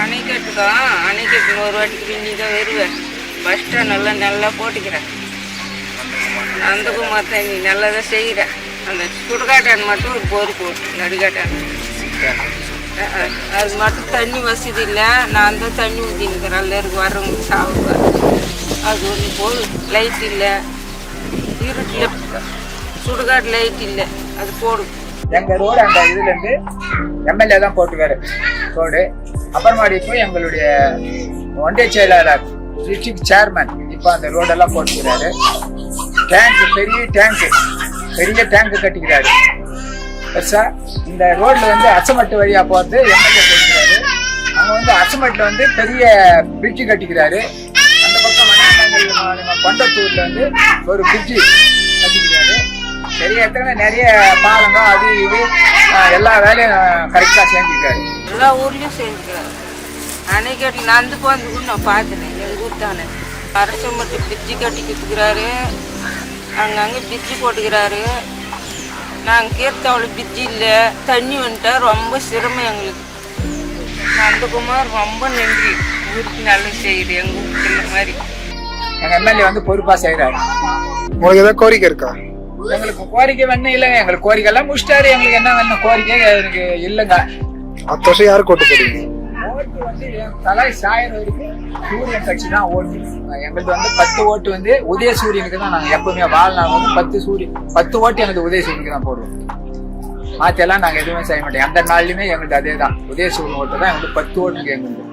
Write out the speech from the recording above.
அணைக்கட்டுக்கா அணைக்கட்டு ஒரு வாட்டிக்கு பின்னி தான் வருவேன். பஸ் ஸ்டாண்ட் நல்லா போட்டுக்கிறேன். நந்தகுமார் தண்ணி நல்லா தான் செய்கிறேன். அந்த சுடுகாட்டான் மட்டும் ஒரு போர் போட்டு நடுகாட்டான் அது மட்டும் தண்ணி வசதி இல்லை. நான் தான் தண்ணி ஊற்றினுக்கிறேன். எல்லாருக்கும் வர்றவங்க சாப்பிடுவேன். அது ஒன்று போல் லைட் இல்லை, இருட்டில் சுடுகாடு லைட் இல்லை, அது போடும். எங்கள் ரோடு அந்த இதுலேருந்து எம்எல்ஏ தான் போட்டுக்காரு ரோடு. அப்புறமாடி போய் எங்களுடைய ஒன்றிய செயலாளர் டிஸ்ட்ரிக்ட் சேர்மன் இப்போ அந்த ரோடெல்லாம் போட்டுக்கிறாரு. டேங்கு பெரிய டேங்கு கட்டிக்கிறாரு பெருசா. இந்த ரோட்ல வந்து அசமட்டு வழியா போகிறது எம்எல்ஏ போட்டுக்கிறாரு. அவங்க வந்து அசமட்டில் வந்து பெரிய பிரிட்ஜு கட்டிக்கிறாரு. அந்த பக்கம் நம்ம கொண்டத்தூர்ல வந்து ஒரு பிரிட்ஜு கட்டிக்கிறாரு. பெரிய இடத்துல நிறைய பாலங்க அது இது எல்லா வேலையும் கரெக்டாக செஞ்சுக்கிறாரு. எல்லா ஊர்லேயும் செஞ்சுக்கிறாரு. அணைக்கட்டில் நந்து போந்து கூட நான் பார்த்துனேன். எங்கள் ஊர் தானே அரசம்பட்டு பிரிட்ஜு கட்டி கொடுத்துக்கிறாரு. அங்கங்கே பிரிட்ஜு போட்டுக்கிறாரு. நாங்கள் கீர்த்தாவில் பிரிட்ஜு இல்லை, தண்ணி வந்துட்டா ரொம்ப சிரமம் எங்களுக்கு. நந்தகுமார் ரொம்ப நன்றி. ஊருக்கு நல்லது செய்யுது. எங்கள் ஊருக்கு இந்த மாதிரி எங்கள் எம்எல்ஏ வந்து பொறுப்பாக செய்கிறாரு. உங்களுக்கு ஏதாவது கோரிக்கை இருக்கா? எங்களுக்கு கோரிக்கை வேணும் இல்லைங்க. எங்களுக்கு கோரிக்கை எல்லாம் முடிச்சிட்டாரு. எங்களுக்கு என்ன வேணும் கோரிக்கை எனக்கு இல்லைங்க. 10 வருஷம் யாரு கோட்டு போடுவீங்க? ஓட்டு வந்து தலை சாயிரம் வரைக்கும் சூரியன் கட்சி தான் ஓட்டு. எங்களுக்கு வந்து 10 ஓட்டு வந்து உதயசூரியனுக்கு தான். நாங்கள் எப்பவுமே வாழ்நாள் வந்து 10 ஓட்டு எனக்கு உதயசூரியனுக்கு தான் போடுவோம். மாற்றெல்லாம் நாங்கள் எதுவுமே செய்ய மாட்டோம். எந்த நாள்லையுமே எங்களுக்கு அதே தான். உதயசூரியன் ஓட்டு தான் எங்களுக்கு 10 ஓட்டுக்கு எங்களுக்கு.